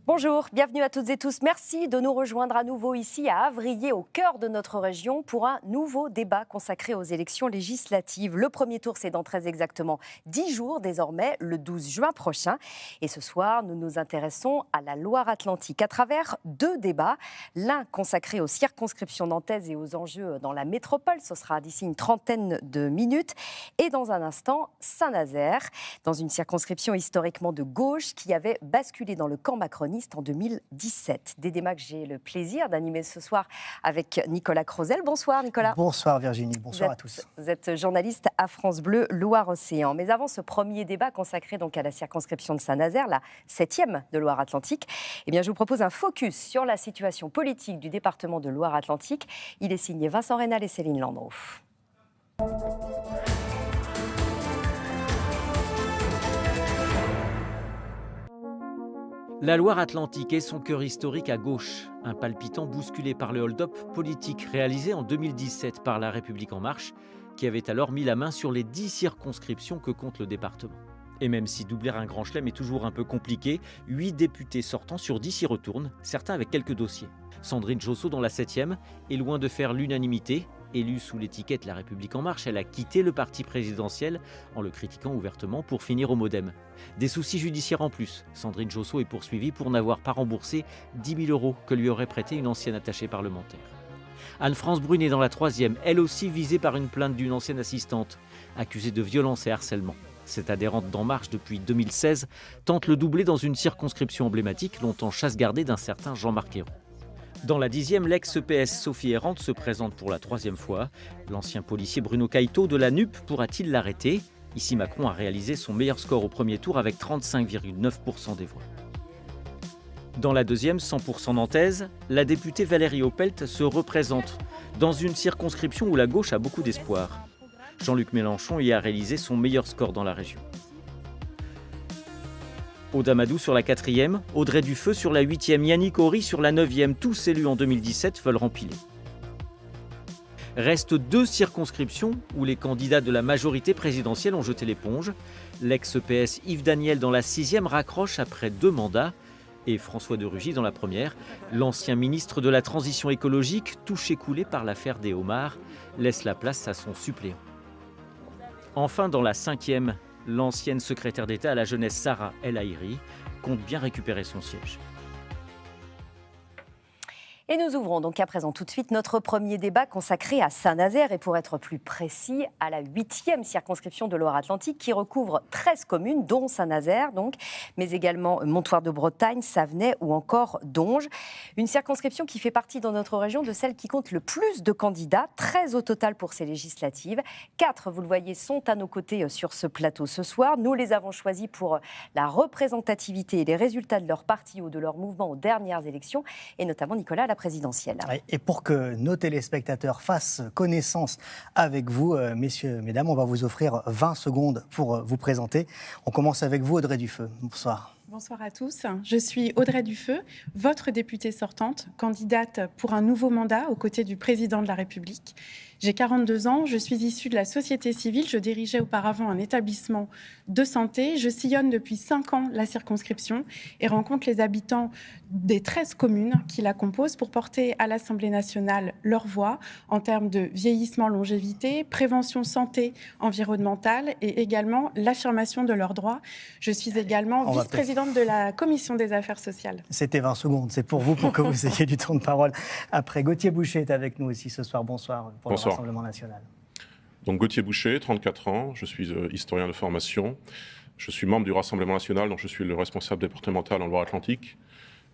Bonjour, bienvenue à toutes et tous. Merci de nous rejoindre à nouveau ici à Avrier, au cœur de notre région, pour un nouveau débat consacré aux élections législatives. Le premier tour, c'est dans très exactement 10 jours, désormais, le 12 juin prochain. Et ce soir, nous nous intéressons à la Loire-Atlantique à travers 2 débats. L'un consacré aux circonscriptions nantaises et aux enjeux dans la métropole. Ce sera d'ici une trentaine de minutes. Et dans un instant, Saint-Nazaire, dans une circonscription historiquement de gauche qui avait basculé dans le camp macroniste en 2017. Des débats que j'ai le plaisir d'animer ce soir avec Nicolas Crozel. Bonsoir Nicolas. Bonsoir Virginie, bonsoir à tous. Vous êtes journaliste à France Bleu Loire-Océan. Mais avant ce premier débat consacré donc à la circonscription de Saint-Nazaire, la 7e de Loire-Atlantique, je vous propose un focus sur la situation politique du département de Loire-Atlantique. Il est signé Vincent Reynal et Céline Landreau. La Loire-Atlantique est son cœur historique à gauche, un palpitant bousculé par le hold-up politique réalisé en 2017 par La République En Marche, qui avait alors mis la main sur les 10 circonscriptions que compte le département. Et même si doubler un grand chelem est toujours un peu compliqué, 8 députés sortants sur 10 y retournent, certains avec quelques dossiers. Sandrine Josso, dans la 7e, est loin de faire l'unanimité. Élue sous l'étiquette La République En Marche, elle a quitté le parti présidentiel en le critiquant ouvertement pour finir au MoDem. Des soucis judiciaires en plus. Sandrine Josso est poursuivie pour n'avoir pas remboursé 10 000 € que lui aurait prêté une ancienne attachée parlementaire. Anne-France Brunet, dans la 3e, elle aussi visée par une plainte d'une ancienne assistante, accusée de violence et harcèlement. Cette adhérente d'En Marche depuis 2016 tente le doublé dans une circonscription emblématique, longtemps chasse gardée d'un certain Jean-Marc Ayrault. Dans la 10e, l'ex-PS Sophie Errante se présente pour la 3e fois. L'ancien policier Bruno Caïto de la NUP pourra-t-il l'arrêter ? Ici, Macron a réalisé son meilleur score au premier tour avec 35,9% des voix. Dans la 2e, 100% nantaise, la députée Valérie Opelt se représente dans une circonscription où la gauche a beaucoup d'espoir. Jean-Luc Mélenchon y a réalisé son meilleur score dans la région. Aude Amadou sur la 4e, Audrey Dufeu sur la 8e, Yannick Horry sur la 9e, tous élus en 2017 veulent rempiler. Restent 2 circonscriptions où les candidats de la majorité présidentielle ont jeté l'éponge. L'ex-PS Yves Daniel dans la 6e raccroche après 2 mandats et François de Rugy dans la 1re. L'ancien ministre de la Transition écologique, touché coulé par l'affaire des homards, laisse la place à son suppléant. Enfin, dans la 5e, l'ancienne secrétaire d'État à la jeunesse Sarah El Haïry compte bien récupérer son siège. Et nous ouvrons donc à présent tout de suite notre premier débat consacré à Saint-Nazaire et pour être plus précis, à la 8e circonscription de Loire-Atlantique qui recouvre 13 communes, dont Saint-Nazaire, mais également Montoire de Bretagne, Savenay ou encore Donges. Une circonscription qui fait partie dans notre région de celle qui compte le plus de candidats, 13 au total pour ces législatives. 4, vous le voyez, sont à nos côtés sur ce plateau ce soir. Nous les avons choisis pour la représentativité et les résultats de leur parti ou de leur mouvement aux dernières élections, et notamment Nicolas, la présidentielle. Et pour que nos téléspectateurs fassent connaissance avec vous, messieurs, mesdames, on va vous offrir 20 secondes pour vous présenter. On commence avec vous, Audrey Dufeu. Bonsoir. Bonsoir à tous. Je suis Audrey Dufeu, votre députée sortante, candidate pour un nouveau mandat aux côtés du président de la République. J'ai 42 ans, je suis issue de la société civile, je dirigeais auparavant un établissement de santé. Je sillonne depuis 5 ans la circonscription et rencontre les habitants des 13 communes qui la composent pour porter à l'Assemblée nationale leur voix en termes de vieillissement, longévité, prévention santé environnementale et également l'affirmation de leurs droits. Je suis également vice-présidente de la Commission des affaires sociales. C'était 20 secondes, c'est pour vous, pour que vous ayez du temps de parole. Après, Gauthier Boucher est avec nous aussi ce soir. Bonsoir pour le Rassemblement national. Donc Gauthier Boucher, 34 ans, je suis historien de formation. Je suis membre du Rassemblement national, dont je suis le responsable départemental en Loire-Atlantique.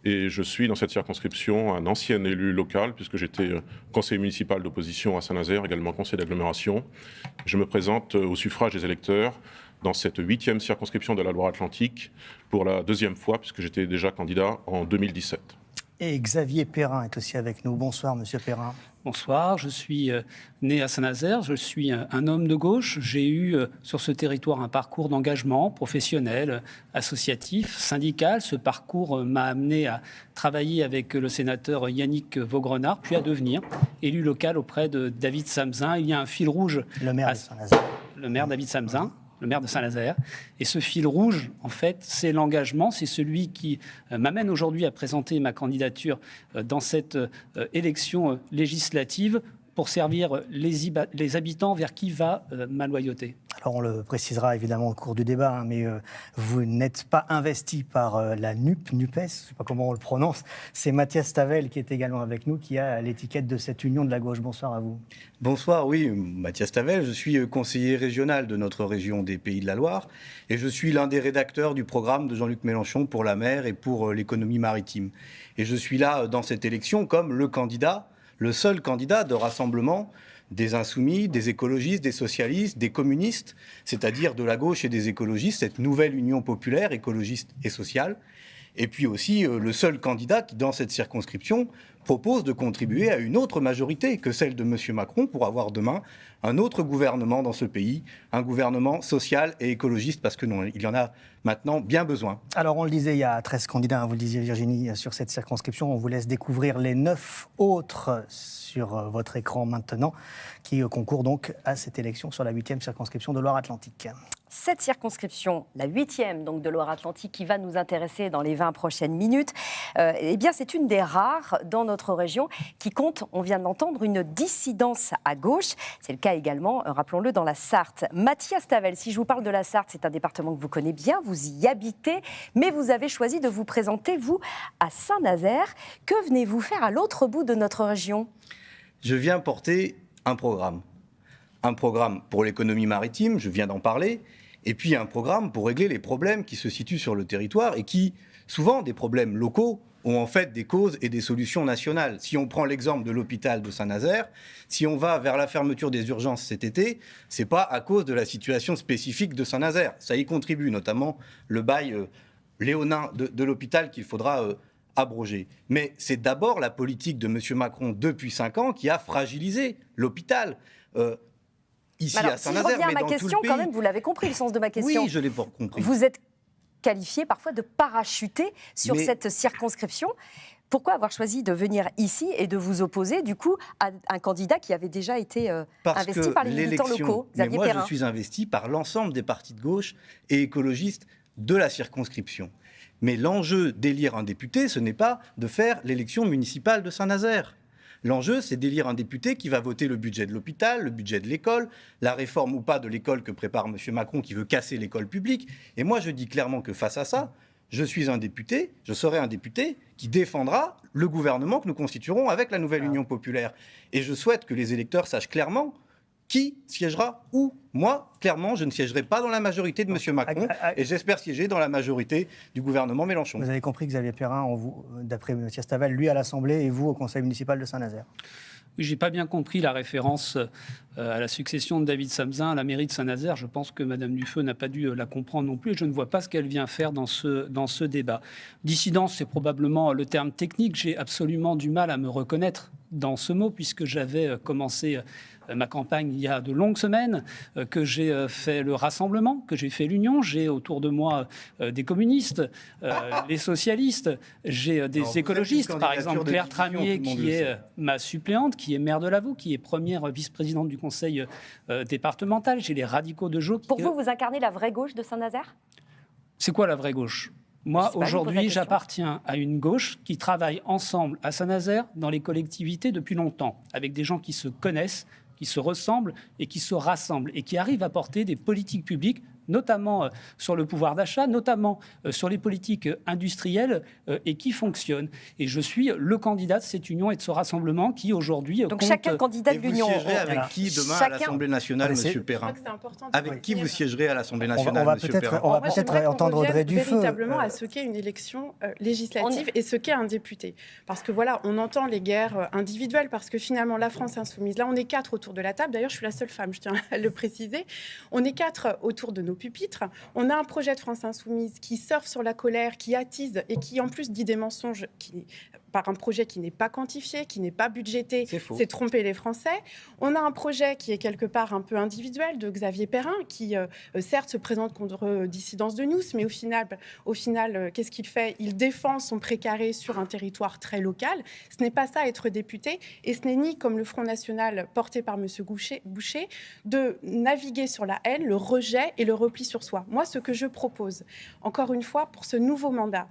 Et je suis dans cette circonscription un ancien élu local, puisque j'étais conseiller municipal d'opposition à Saint-Nazaire, également conseiller d'agglomération. Je me présente au suffrage des électeurs dans cette 8e circonscription de la Loire-Atlantique pour la 2e fois, puisque j'étais déjà candidat en 2017. Et Xavier Perrin est aussi avec nous. Bonsoir, Monsieur Perrin. Bonsoir, je suis né à Saint-Nazaire, je suis un homme de gauche. J'ai eu sur ce territoire un parcours d'engagement professionnel, associatif, syndical. Ce parcours m'a amené à travailler avec le sénateur Yannick Vaugrenard, puis à devenir élu local auprès de David Samzin. Il y a un fil rouge. Le maire de Saint-Nazaire. Le maire David Samzin. le maire de Saint-Nazaire. Et ce fil rouge, en fait, c'est l'engagement. C'est celui qui m'amène aujourd'hui à présenter ma candidature dans cette élection législative pour servir les habitants vers qui va ma loyauté. Alors on le précisera évidemment au cours du débat, mais vous n'êtes pas investi par la NUPES, je ne sais pas comment on le prononce. C'est Mathias Tavel qui est également avec nous, qui a l'étiquette de cette union de la gauche. Bonsoir à vous. Bonsoir, oui, Mathias Tavel, je suis conseiller régional de notre région des Pays de la Loire et je suis l'un des rédacteurs du programme de Jean-Luc Mélenchon pour la mer et pour l'économie maritime. Et je suis là dans cette élection comme le seul candidat de rassemblement des insoumis, des écologistes, des socialistes, des communistes, c'est-à-dire de la gauche et des écologistes, cette nouvelle union populaire, écologiste et sociale. Et puis aussi le seul candidat qui, dans cette circonscription, propose de contribuer à une autre majorité que celle de M. Macron pour avoir demain un autre gouvernement dans ce pays, un gouvernement social et écologiste, parce que non, il y en a maintenant bien besoin. Alors on le disait, il y a 13 candidats, vous le disiez Virginie, sur cette circonscription. On vous laisse découvrir les 9 autres sur votre écran maintenant, qui concourent donc à cette élection sur la 8e circonscription de Loire-Atlantique. Cette circonscription, la 8e donc de Loire-Atlantique, qui va nous intéresser dans les 20 prochaines minutes, eh bien c'est une des rares dans notre région qui compte, on vient d'entendre, une dissidence à gauche. C'est le cas également, rappelons-le, dans la Sarthe. Mathias Tavel, si je vous parle de la Sarthe, c'est un département que vous connaissez bien, vous y habitez, mais vous avez choisi de vous présenter, vous, à Saint-Nazaire. Que venez-vous faire à l'autre bout de notre région ? Je viens porter un programme pour l'économie maritime, je viens d'en parler, et puis un programme pour régler les problèmes qui se situent sur le territoire et qui, souvent des problèmes locaux, ont en fait des causes et des solutions nationales. Si on prend l'exemple de l'hôpital de Saint-Nazaire, si on va vers la fermeture des urgences cet été, c'est pas à cause de la situation spécifique de Saint-Nazaire. Ça y contribue, notamment le bail léonin de l'hôpital qu'il faudra abroger. Mais c'est d'abord la politique de M. Macron depuis 5 ans qui a fragilisé l'hôpital. Ici à Saint-Nazaire, si je reviens à ma question, quand même, vous l'avez compris le sens de ma question. Oui, je l'ai pas compris. Vous êtes qualifié parfois de parachuter sur cette circonscription. Pourquoi avoir choisi de venir ici et de vous opposer, du coup, à un candidat qui avait déjà été investi par les militants locaux, Xavier Perrin ? Moi, je suis investi par l'ensemble des partis de gauche et écologistes de la circonscription. Mais l'enjeu d'élire un député, ce n'est pas de faire l'élection municipale de Saint-Nazaire. L'enjeu, c'est d'élire un député qui va voter le budget de l'hôpital, le budget de l'école, la réforme ou pas de l'école que prépare M. Macron qui veut casser l'école publique. Et moi, je dis clairement que face à ça, je serai un député qui défendra le gouvernement que nous constituerons avec la nouvelle Union populaire. Et je souhaite que les électeurs sachent clairement qui siégera où. Moi, clairement, je ne siégerai pas dans la majorité de M. Macron et j'espère siéger dans la majorité du gouvernement Mélenchon. Vous avez compris que Xavier Perrin, d'après Mathias Tavel, lui à l'Assemblée et vous au Conseil municipal de Saint-Nazaire. Oui, je n'ai pas bien compris la référence à la succession de David Samzin à la mairie de Saint-Nazaire. Je pense que Mme Dufeu n'a pas dû la comprendre non plus et je ne vois pas ce qu'elle vient faire dans ce débat. Dissidence, c'est probablement le terme technique. J'ai absolument du mal à me reconnaître dans ce mot puisque j'avais commencé ma campagne il y a de longues semaines, que j'ai fait le rassemblement, que j'ai fait l'union. J'ai autour de moi des communistes, les socialistes, j'ai des écologistes, par exemple Claire Tramier qui est ma suppléante, qui est maire de Lavaux, qui est première vice-présidente du conseil départemental. J'ai les radicaux de Jo. Pour vous incarnez la vraie gauche de Saint-Nazaire ? C'est quoi la vraie gauche ? Moi, aujourd'hui, j'appartiens à une gauche qui travaille ensemble à Saint-Nazaire dans les collectivités depuis longtemps, avec des gens qui se connaissent, qui se ressemblent et qui se rassemblent et qui arrivent à porter des politiques publiques, notamment sur le pouvoir d'achat, notamment sur les politiques industrielles et qui fonctionnent. Et je suis le candidat de cette union et de ce rassemblement qui aujourd'hui Donc compte... chacun candidat de l'union. Vous siégerez avec qui demain à l'Assemblée nationale, M. Perrin ? Avec qui vous siégerez à l'Assemblée nationale, M. Perrin ? On va peut-être entendre Audrey Dufeu. Véritablement à ce qu'est une élection législative et ce qu'est un député. Parce que voilà, on entend les guerres individuelles parce que finalement la France insoumise, là on est 4 autour de la table. D'ailleurs, je suis la seule femme, je tiens à le préciser. On est 4 autour de nos pupitres. On a un projet de France insoumise qui surfe sur la colère, qui attise et qui en plus dit des mensonges qui par un projet qui n'est pas quantifié, qui n'est pas budgété. C'est tromper les Français. On a un projet qui est quelque part un peu individuel de Xavier Perrin, qui certes se présente contre dissidence de News, mais au final qu'est-ce qu'il fait? Il défend son précaré sur un territoire très local. Ce n'est pas ça être député, et ce n'est ni comme le Front National porté par M. Boucher, de naviguer sur la haine, le rejet et le repli sur soi. Moi, ce que je propose, encore une fois, pour ce nouveau mandat,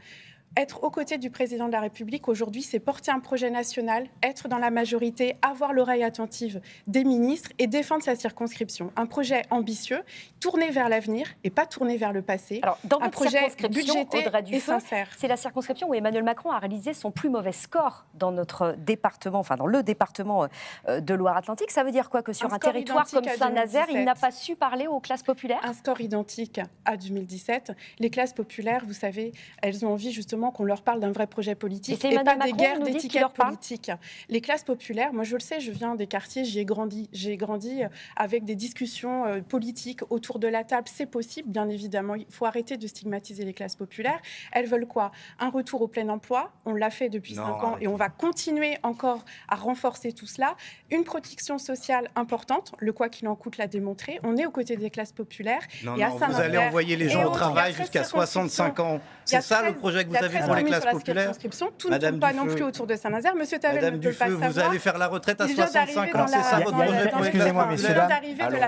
être aux côtés du président de la République aujourd'hui, c'est porter un projet national, être dans la majorité, avoir l'oreille attentive des ministres et défendre sa circonscription. Un projet ambitieux, tourné vers l'avenir et pas tourné vers le passé. Alors, dans un votre projet circonscription, budgété Audrey et Dufeu, sincère. c'est la circonscription où Emmanuel Macron a réalisé son plus mauvais score dans notre département, enfin dans le département de Loire-Atlantique. Ça veut dire quoi? Que sur un territoire comme Saint-Nazaire, il n'a pas su parler aux classes populaires? Un score identique à 2017. Les classes populaires, vous savez, elles ont envie justement qu'on leur parle d'un vrai projet politique et pas des guerres d'étiquettes politiques. Les classes populaires, moi je le sais, je viens des quartiers, j'y ai grandi. J'ai grandi avec des discussions politiques autour de la table. C'est possible, bien évidemment. Il faut arrêter de stigmatiser les classes populaires. Elles veulent quoi? Un retour au plein emploi. On l'a fait depuis 5 ans et on va continuer encore à renforcer tout cela. Une protection sociale importante. Le quoi qu'il en coûte l'a démontré. On est aux côtés des classes populaires. Vous allez envoyer les gens au travail jusqu'à 65 ans. C'est ça le projet que vous avez pour les classes populaires? Tout ne tourne pas non plus autour de Saint-Nazaire. Monsieur Tavel ne peut pas savoir. Vous allez faire la retraite à 65 ans, c'est ça votre projet pour les classes Excusez-moi, messieurs, dames,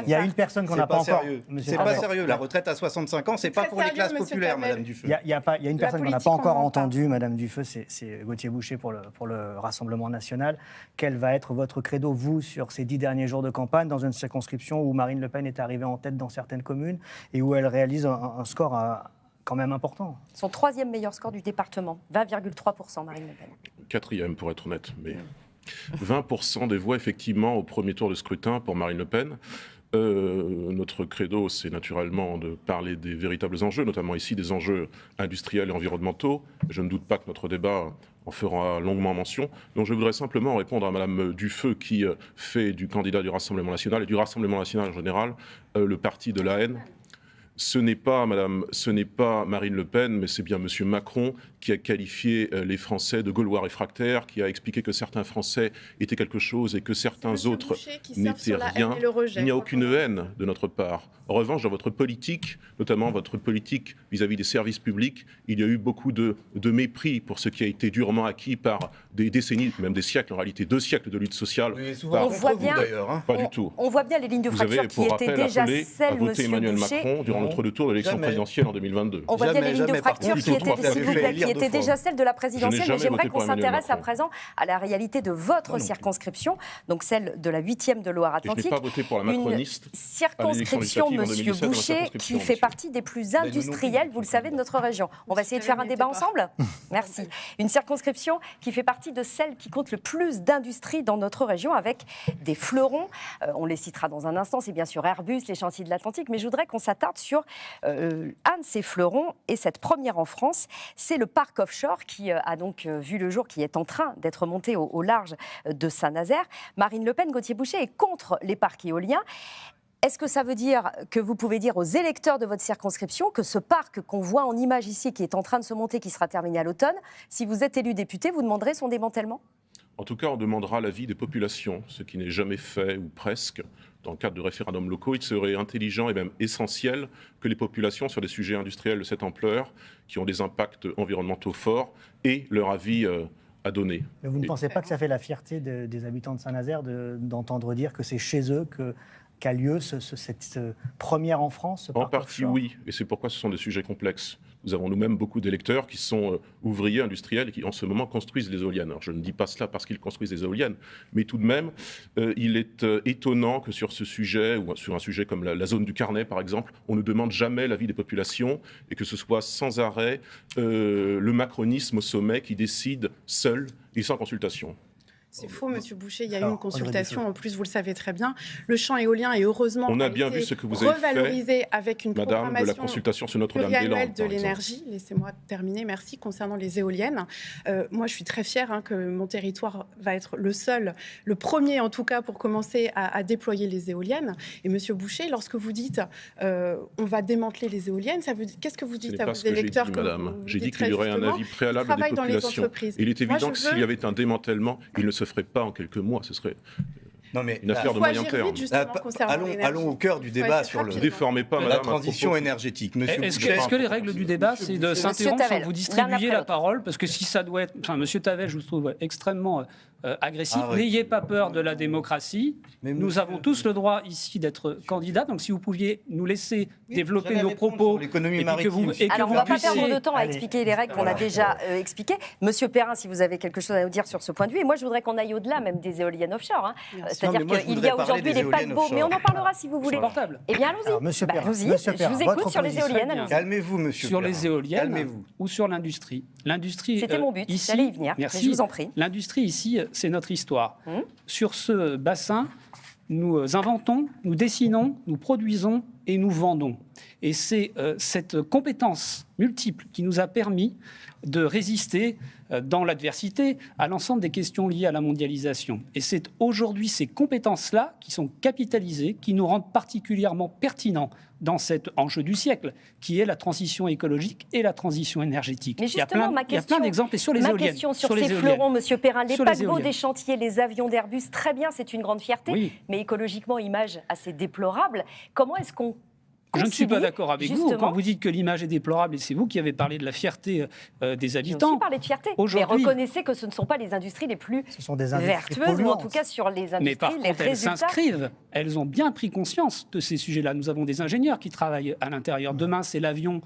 il y a une personne qu'on n'a pas encore... C'est pas sérieux, la retraite à 65 ans, c'est pas pour les classes populaires, Madame Dufeu. Il y a une personne qu'on n'a pas encore entendue, Madame Dufeu, c'est Gauthier Boucher pour le Rassemblement national. Quel va être votre credo, vous, sur ces 10 derniers jours de campagne, dans une circonscription où Marine Le Pen est arrivée en tête dans certaines communes et où elle réalise un score quand même important? Son 3e meilleur score du département, 20,3%, Marine Le Pen. 4e, pour être honnête, mais 20% des voix, effectivement, au premier tour de scrutin pour Marine Le Pen. Notre credo, c'est naturellement de parler des véritables enjeux, notamment ici des enjeux industriels et environnementaux. Je ne doute pas que notre débat en fera longuement mention. Donc je voudrais simplement répondre à Madame Dufeu qui fait du candidat du Rassemblement national et du Rassemblement national en général le parti de la haine. Ce n'est pas Marine Le Pen, mais c'est bien Monsieur Macron qui a qualifié les Français de Gaulois réfractaires, qui a expliqué que certains Français étaient quelque chose et que certains autres n'étaient rien. Il n'y a aucune haine de notre part. En revanche, dans votre politique, notamment votre politique vis-à-vis des services publics, il y a eu beaucoup de mépris pour ce qui a été durement acquis par des décennies, même des siècles, en réalité 2 siècles de lutte sociale. On voit bien, pas du tout. On voit bien les lignes de fracture qui étaient déjà celles, Monsieur Emmanuel Macron, durant l'entre-deux-tours de l'élection présidentielle en 2022. On voit bien les lignes de fracture qui étaient déjà celles de la présidentielle, mais j'aimerais qu'on s'intéresse à présent à la réalité de votre circonscription, donc celle de la 8e de Loire-Atlantique. Je n'ai pas voté pour la macroniste. Une circonscription, Monsieur Boucher, qui fait partie des plus industrielles, vous le savez, de notre région. On va essayer de faire un débat ensemble? Merci. Une circonscription qui fait partie de celles qui comptent le plus d'industrie dans notre région, avec des fleurons. On les citera dans un instant, c'est bien sûr Airbus, les chantiers de l'Atlantique, mais je voudrais qu'on s'attarde sur un de ces fleurons, et cette première en France, c'est le parc offshore qui a donc vu le jour, qui est en train d'être monté au large de Saint-Nazaire. Marine Le Pen, Gauthier Boucher est contre les parcs éoliens. Est-ce que ça veut dire que vous pouvez dire aux électeurs de votre circonscription que ce parc qu'on voit en image ici, qui est en train de se monter, qui sera terminé à l'automne, si vous êtes élu député, vous demanderez son démantèlement? En tout cas, on demandera l'avis des populations, ce qui n'est jamais fait, ou presque. Dans le cadre de référendums locaux, il serait intelligent et même essentiel que les populations, sur des sujets industriels de cette ampleur, qui ont des impacts environnementaux forts, aient leur avis à donner. Mais vous ne pensez pas que ça fait la fierté des habitants de Saint-Nazaire d'entendre dire que c'est chez eux qu'a lieu cette première en France? En partie, oui. Et c'est pourquoi ce sont des sujets complexes. Nous avons nous-mêmes beaucoup d'électeurs qui sont ouvriers industriels et qui, en ce moment, construisent les éoliennes. Alors, je ne dis pas cela parce qu'ils construisent les éoliennes, mais tout de même, il est étonnant que sur ce sujet, ou sur un sujet comme la zone du Carnet, par exemple, on ne demande jamais l'avis des populations et que ce soit sans arrêt le macronisme au sommet qui décide seul et sans consultation. C'est faux, Monsieur Boucher. Il y a eu une consultation. En plus, vous le savez très bien. Le champ éolien est heureusement on a bien vu ce que vous avez revalorisé avec une Madame, programmation de la consultation sur Notre-Dame-des-Landes de l'énergie. Laissez-moi terminer. Merci. Concernant les éoliennes, moi, je suis très fière que mon territoire va être le premier en tout cas, pour commencer à déployer les éoliennes. Et Monsieur Boucher, lorsque vous dites on va démanteler les éoliennes, qu'est-ce que vous dites à vos électeurs? J'ai dit qu'il y aurait un avis préalable des populations. Il est évident que s'il y avait un démantèlement, il ne se ferait pas en quelques mois. Ce serait une affaire de moyen terme. Allons au cœur du débat sur la transition énergétique. Est-ce que les règles du débat, c'est de s'interrompre sans vous distribuer la parole? Parce que si ça doit être... Enfin, Monsieur Tavel, je vous trouve extrêmement agressif. N'ayez pas peur de la démocratie. Nous avons tous le droit ici d'être candidats. Donc, si vous pouviez nous laisser développer nos propos... Alors, on ne va pas perdre de temps à expliquer les règles qu'on a déjà expliquées. Monsieur Perrin, si vous avez quelque chose à nous dire sur ce point de vue. Et moi, je voudrais qu'on aille au-delà même des éoliennes offshore. C'est-à-dire qu'il y a aujourd'hui des paquebots, mais on en parlera si vous voulez. Eh bien, allons-y. Monsieur Perrin, je vous écoute sur les éoliennes. Calmez-vous, Monsieur Perrin. Sur les éoliennes ou sur l'industrie. C'était mon but, j'allais y venir. Merci. Je vous en prie. L'industrie, ici, c'est notre histoire. Sur ce bassin, nous inventons, nous dessinons, nous produisons et nous vendons. Et c'est cette compétence multiple qui nous a permis de résister dans l'adversité à l'ensemble des questions liées à la mondialisation. Et c'est aujourd'hui ces compétences-là qui sont capitalisées, qui nous rendent particulièrement pertinents dans cet enjeu du siècle, qui est la transition écologique et la transition énergétique. Mais justement, il y a plein d'exemples, et sur les éoliennes. Ma question sur ces fleurons, Monsieur Perrin, les paquebots des chantiers, les avions d'Airbus, très bien, c'est une grande fierté, mais écologiquement, image assez déplorable. Comment est-ce qu'on... Je ne suis pas d'accord avec vous quand vous dites que l'image est déplorable, et c'est vous qui avez parlé de la fierté des habitants. J'ai aussi parlé de fierté, mais reconnaissez que ce ne sont pas les industries les plus vertueuses, ou en tout cas sur les industries, mais par contre, elles s'inscrivent, elles ont bien pris conscience de ces sujets-là. Nous avons des ingénieurs qui travaillent à l'intérieur. Demain, c'est l'avion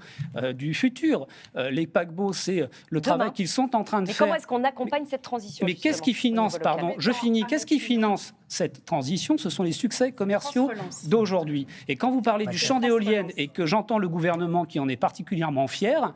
du futur. Les paquebots, c'est le travail qu'ils sont en train de faire. Mais comment est-ce qu'on accompagne cette transition? Mais qu'est-ce qui finance, je finis, qu'est-ce qui finance cette transition? Ce sont les succès commerciaux d'aujourd'hui. Et quand vous parlez du champ d'éoliennes et que j'entends le gouvernement qui en est particulièrement fier,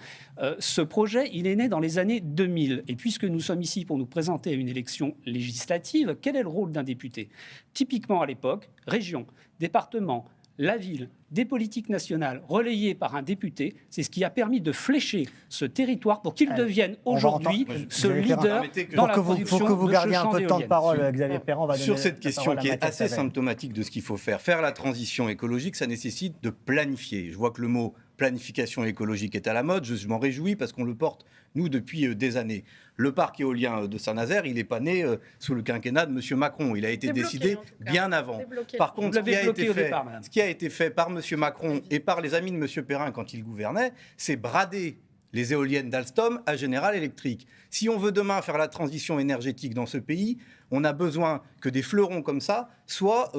ce projet, il est né dans les années 2000. Et puisque nous sommes ici pour nous présenter à une élection législative, quel est le rôle d'un député? Typiquement à l'époque, région, département, la ville, des politiques nationales relayées par un député, c'est ce qui a permis de flécher ce territoire pour qu'il devienne aujourd'hui ce leader dans la production de ce champ d'éoliennes. Faut que vous gardiez un peu de temps de parole, Xavier Perrin. Sur cette question qui est assez symptomatique de ce qu'il faut faire. Faire la transition écologique, ça nécessite de planifier. Je vois que le mot planification écologique est à la mode, je m'en réjouis parce qu'on le porte, nous, depuis des années. Le parc éolien de Saint-Nazaire, il n'est pas né sous le quinquennat de M. Macron, il a été décidé bien avant. Par contre, ce qui a été fait par M. Macron et par les amis de M. Perrin quand il gouvernait, c'est brader les éoliennes d'Alstom à General Electric. Si on veut demain faire la transition énergétique dans ce pays, on a besoin que des fleurons comme ça soient...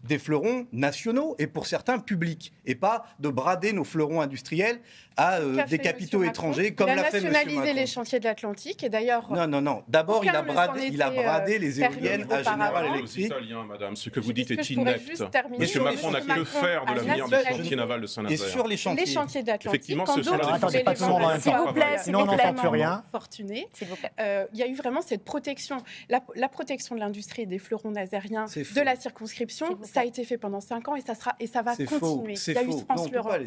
des fleurons nationaux et pour certains publics, et pas de brader nos fleurons industriels à des capitaux étrangers comme l'a fait M. Macron. Il a nationalisé les chantiers de l'Atlantique et d'ailleurs... Non. D'abord, il a bradé les éoliennes à General Electric. Italien, madame, ce que vous dites est inepte. M. Macron n'a que faire de l'avenir du chantier naval de Saint-Nazaire. Et sur les chantiers d'Atlantique, quand d'autres... S'il vous plaît, sinon on n'entend plus rien. Il y a eu vraiment cette protection, la protection de l'industrie et des fleurons nazériens de la circonscription. Ça a été fait pendant 5 ans et ça va continuer. Il y a eu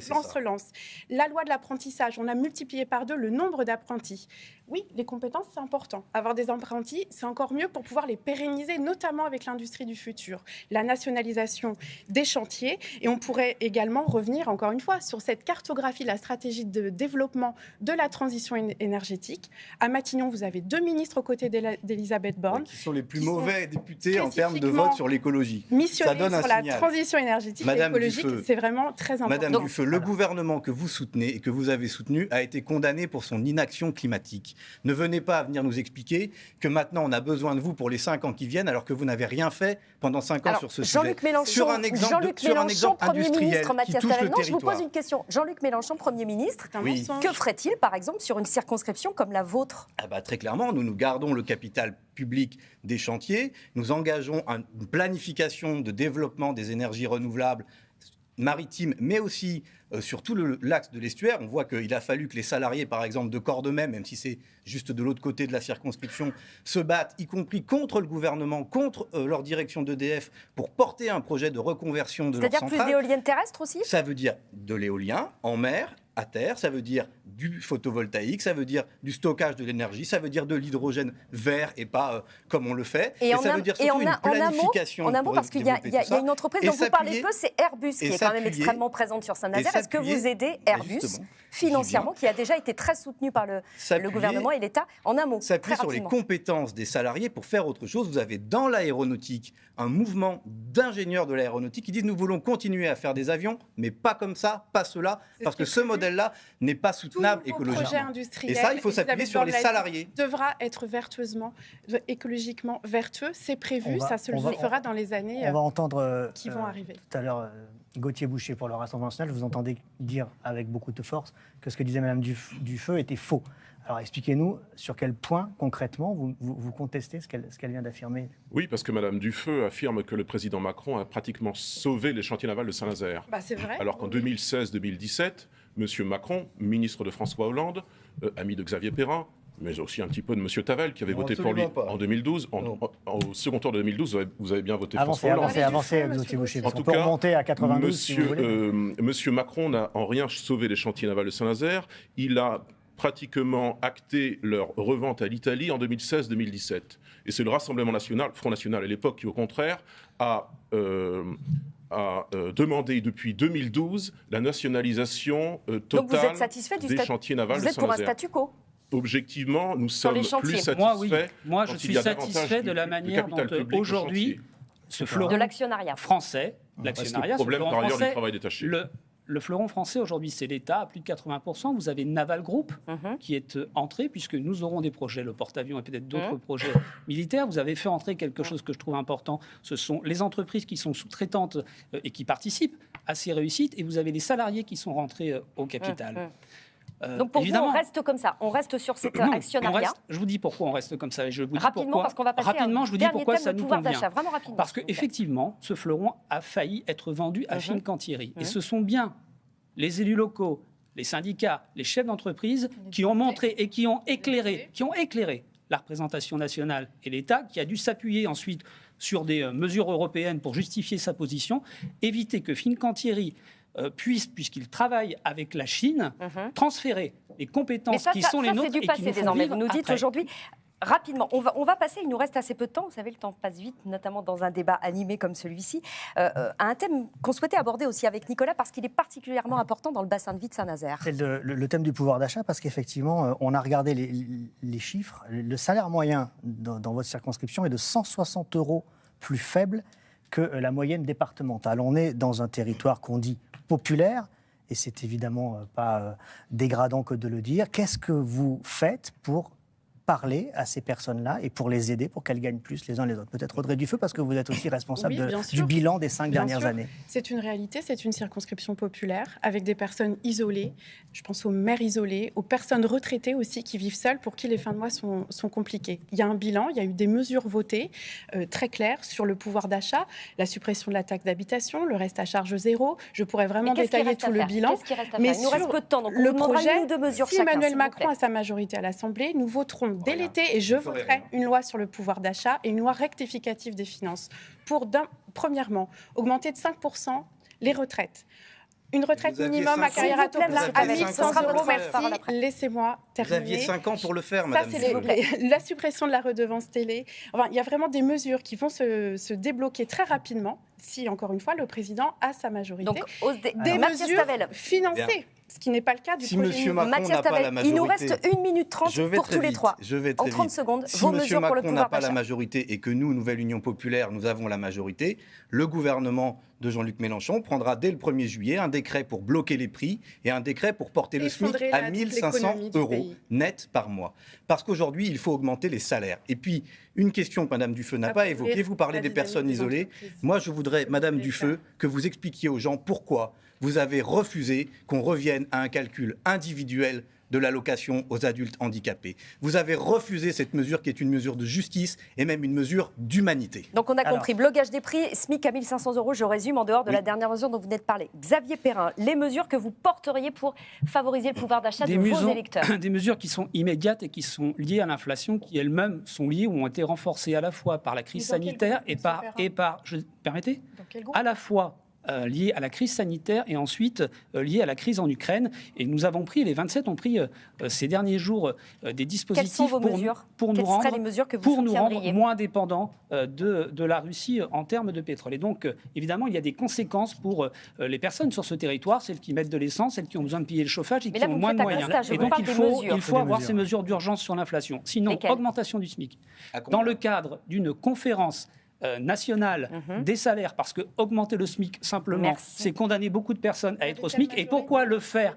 France Relance. La loi de l'apprentissage, on a multiplié par 2 le nombre d'apprentis. Oui, les compétences, c'est important. Avoir des apprentis, c'est encore mieux pour pouvoir les pérenniser, notamment avec l'industrie du futur. La nationalisation des chantiers. Et on pourrait également revenir, encore une fois, sur cette cartographie, la stratégie de développement de la transition énergétique. À Matignon, vous avez 2 ministres aux côtés d'Elisabeth Borne. Qui sont les plus mauvais députés en termes de vote sur l'écologie. Ça donne sur la transition énergétique et écologique, c'est vraiment très important. Madame Dufeu, le gouvernement que vous soutenez et que vous avez soutenu a été condamné pour son inaction climatique. Ne venez pas à venir nous expliquer que maintenant on a besoin de vous pour les 5 ans qui viennent alors que vous n'avez rien fait pendant 5 ans sur ce sujet. Jean-Luc Mélenchon, Premier ministre, Mathias Tavel. Non, je vous pose une question. Jean-Luc Mélenchon, Premier ministre, que ferait-il par exemple sur une circonscription comme la vôtre? Très clairement, nous gardons le capital public des chantiers, nous engageons une planification de développement des énergies renouvelables maritime, mais aussi sur tout l'axe de l'estuaire. On voit qu'il a fallu que les salariés, par exemple, de Cordemais, même si c'est juste de l'autre côté de la circonscription, se battent, y compris contre le gouvernement, contre leur direction d'EDF, pour porter un projet de reconversion de leur centrale. C'est-à-dire plus d'éoliennes terrestres aussi ? Ça veut dire de l'éolien en mer, à terre, ça veut dire du photovoltaïque, ça veut dire du stockage de l'énergie, ça veut dire de l'hydrogène vert et pas comme on le fait. Et ça veut dire surtout une planification. En amont, parce qu'il y a une entreprise dont vous parlez peu, c'est Airbus, qui est quand même extrêmement présente sur Saint-Nazaire. Est-ce que vous aidez Airbus financièrement, qui a déjà été très soutenu par le gouvernement et l'État, en amont? S'appuyer sur les compétences des salariés pour faire autre chose. Vous avez dans l'aéronautique un mouvement d'ingénieurs de l'aéronautique qui disent nous voulons continuer à faire des avions, mais pas comme ça, pas cela, parce que ce modèle-là n'est pas soutenable écologiquement. Et ça, il faut s'appuyer sur les salariés. Devra être écologiquement vertueux, c'est prévu, ça se fera dans les années on va entendre, qui vont arriver. Tout à l'heure, Gauthier Boucher pour le Rassemblement national, je vous entendais dire avec beaucoup de force que ce que disait Madame Dufeu était faux. Alors expliquez-nous sur quel point concrètement vous contestez ce qu'elle vient d'affirmer. Oui, parce que Madame Dufeu affirme que le président Macron a pratiquement sauvé les chantiers navals de Saint-Nazaire. C'est vrai. Alors qu'en 2016-2017, Monsieur Macron, ministre de François Hollande, ami de Xavier Perrin, mais aussi un petit peu de M. Tavel, qui avait voté pour lui en 2012. Au second tour de 2012, vous avez bien voté François Hollande. Avancez, Gauthier Boucher. En tout cas, cas, remonter à 92, si vous voulez. Monsieur Macron n'a en rien sauvé les chantiers navals de Saint-Nazaire. Il a pratiquement acté leur revente à l'Italie en 2016-2017. Et c'est le Rassemblement national, Front National à l'époque, qui au contraire a demandé depuis 2012 la nationalisation totale. Donc vous êtes satisfait des chantiers navals de Saint-Nazaire. Vous êtes pour un statu quo? Objectivement, nous sommes plus satisfaits. Moi, je suis satisfait de la manière dont aujourd'hui ce fleuron français, l'actionnariat, ce problème par ailleurs du travail détaché. Le fleuron français, aujourd'hui, c'est l'État, à plus de 80%. Vous avez Naval Group qui est entré, puisque nous aurons des projets, le porte-avions et peut-être d'autres projets militaires. Vous avez fait entrer quelque chose que je trouve important. Ce sont les entreprises qui sont sous-traitantes et qui participent à ces réussites. Et vous avez les salariés qui sont rentrés au capital. Donc pour vous, on reste comme ça, on reste sur cet actionnariat. Je vous dis pourquoi on reste comme ça. Et je vous dis rapidement, parce qu'on va passer à un je vous dis pourquoi ça nous convient. Vraiment rapidement. Parce qu'effectivement, ce fleuron a failli être vendu à Fincantieri. Et ce sont bien les élus locaux, les syndicats, les chefs d'entreprise qui ont montré et qui ont éclairé la représentation nationale et l'État, qui a dû s'appuyer ensuite sur des mesures européennes pour justifier sa position, éviter que Fincantieri puisqu'il travaille avec la Chine, transférer les compétences qui sont les nôtres et qui nous font vivre. Vous nous dites aujourd'hui, rapidement, on va passer, il nous reste assez peu de temps, vous savez, le temps passe vite, notamment dans un débat animé comme celui-ci, à un thème qu'on souhaitait aborder aussi avec Nicolas, parce qu'il est particulièrement important dans le bassin de vie de Saint-Nazaire. C'est le thème du pouvoir d'achat, parce qu'effectivement, on a regardé les chiffres. Le salaire moyen dans votre circonscription est de 160 € plus faible que la moyenne départementale. On est dans un territoire qu'on dit populaire, et c'est évidemment pas dégradant que de le dire. Qu'est-ce que vous faites pour parler à ces personnes-là et pour les aider, pour qu'elles gagnent plus les uns les autres? Peut-être Audrey Dufeu, parce que vous êtes aussi responsable du bilan des 5 dernières années. C'est une réalité, c'est une circonscription populaire, avec des personnes isolées. Je pense aux mères isolées, aux personnes retraitées aussi qui vivent seules, pour qui les fins de mois sont compliquées. Il y a un bilan, il y a eu des mesures votées très claires sur le pouvoir d'achat, la suppression de la taxe d'habitation, le reste à charge zéro. Je pourrais vraiment détailler tout le bilan. Mais il nous reste peu de temps, donc le projet, de mesures si Emmanuel Macron a sa majorité à l'Assemblée, nous voterons dès l'été, et je voterai une loi sur le pouvoir d'achat et une loi rectificative des finances pour, premièrement, augmenter de 5% les retraites. Une retraite minimum à carrière à taux plein à 1 100 €. Merci. Laissez-moi terminer. Vous aviez 5 ans pour le faire, madame. Ça, c'est la suppression de la redevance télé. Enfin, il y a vraiment des mesures qui vont se débloquer très rapidement si, encore une fois, le président a sa majorité. Donc, des mesures financées. Ce qui n'est pas le cas du projet. Si M. Macron n'a pas la majorité... Il nous reste 1 minute 30 pour tous les trois. Je vais très vite. En 30 secondes, si vos mesures pour le pouvoir d'achat. Si M. Macron n'a pas la majorité et que nous, Nouvelle Union Populaire, nous avons la majorité, le gouvernement de Jean-Luc Mélenchon prendra dès le 1er juillet un décret pour bloquer les prix et un décret pour porter le SMIC à 1 500 € net par mois. Parce qu'aujourd'hui, il faut augmenter les salaires. Et puis, une question que Mme Dufeu n'a pas évoquée, vous parlez des personnes isolées. Moi, je voudrais, Mme Dufeu, que vous expliquiez aux gens pourquoi vous avez refusé qu'on revienne à un calcul individuel de l'allocation aux adultes handicapés. Vous avez refusé cette mesure qui est une mesure de justice et même une mesure d'humanité. Donc on a compris, blocage des prix, SMIC à 1 500 €, je résume, en dehors de la dernière mesure dont vous venez de parler. Xavier Perrin, les mesures que vous porteriez pour favoriser le pouvoir d'achat de vos électeurs. Des mesures qui sont immédiates et qui sont liées à l'inflation, qui elles-mêmes sont liées ou ont été renforcées à la fois par la crise sanitaire permettez, à la fois liées à la crise sanitaire et ensuite liées à la crise en Ukraine. Et nous avons pris, les 27 ont pris ces derniers jours des dispositifs pour nous rendre moins dépendants de la Russie en termes de pétrole. Et donc, évidemment, il y a des conséquences pour les personnes sur ce territoire, celles qui mettent de l'essence, celles qui ont besoin de payer le chauffage et qui ont moins de moyens. Et donc, il faut avoir ces mesures d'urgence sur l'inflation. Sinon, augmentation du SMIC. Dans le cadre d'une conférence nationale des salaires, parce que augmenter le SMIC simplement, c'est condamner beaucoup de personnes à être au SMIC. Et pourquoi le faire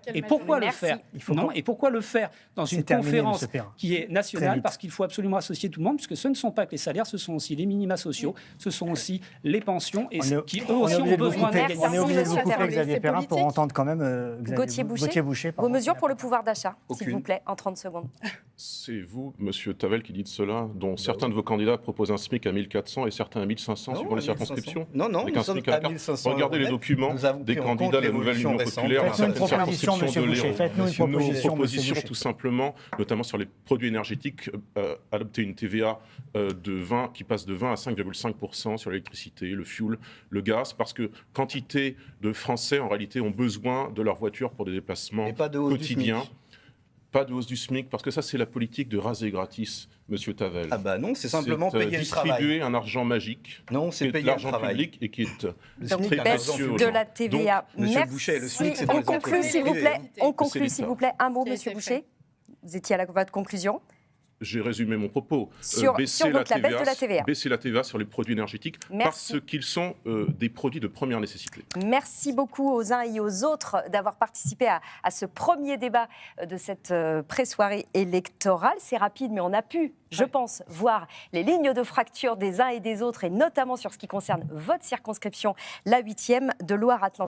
dans une conférence qui est nationale? Parce qu'il faut absolument associer tout le monde, puisque ce ne sont pas que les salaires, ce sont aussi les minima sociaux, ce sont aussi les pensions, et qui eux aussi ont besoin d'égalité. On est obligé de vous couper, Xavier Perrin, pour entendre quand même Gauthier Boucher. Vos mesures pour le pouvoir d'achat, s'il vous plaît, en 30 secondes. C'est vous, monsieur Tavel, qui dites cela, dont certains de vos candidats proposent un SMIC à 1400 et certains à 1500 suivant les circonscriptions. Non, nous sommes à 1500. Regardez les documents des candidats de la nouvelle Union populaire dans certaines circonscriptions de l'Hérault. Nous vous propositions tout simplement, notamment sur les produits énergétiques, adopter une TVA qui passe de 20 à 5,5% sur l'électricité, le fioul, le gaz, parce que quantité de Français, en réalité, ont besoin de leur voiture pour des déplacements quotidiens. Pas de hausse du SMIC, parce que ça, c'est la politique de raser gratis, monsieur Tavel. Ah bah non, c'est simplement payer le travail. Distribuer un argent magique. Non, c'est payer l'argent le travail. Public et qui est donc, baisse de la TVA. Donc, monsieur Boucher, le SMIC, c'est on conclut, s'il vous plaît. On conclut, s'il vous plaît. Un mot, monsieur Boucher. Vous étiez à votre conclusion. J'ai résumé mon propos. Baisser la TVA. Baisser la TVA sur les produits énergétiques parce qu'ils sont des produits de première nécessité. Merci beaucoup aux uns et aux autres d'avoir participé à ce premier débat de cette pré-soirée électorale. C'est rapide, mais on a pu, je pense, voir les lignes de fracture des uns et des autres, et notamment sur ce qui concerne votre circonscription, la 8e de Loire-Atlantique.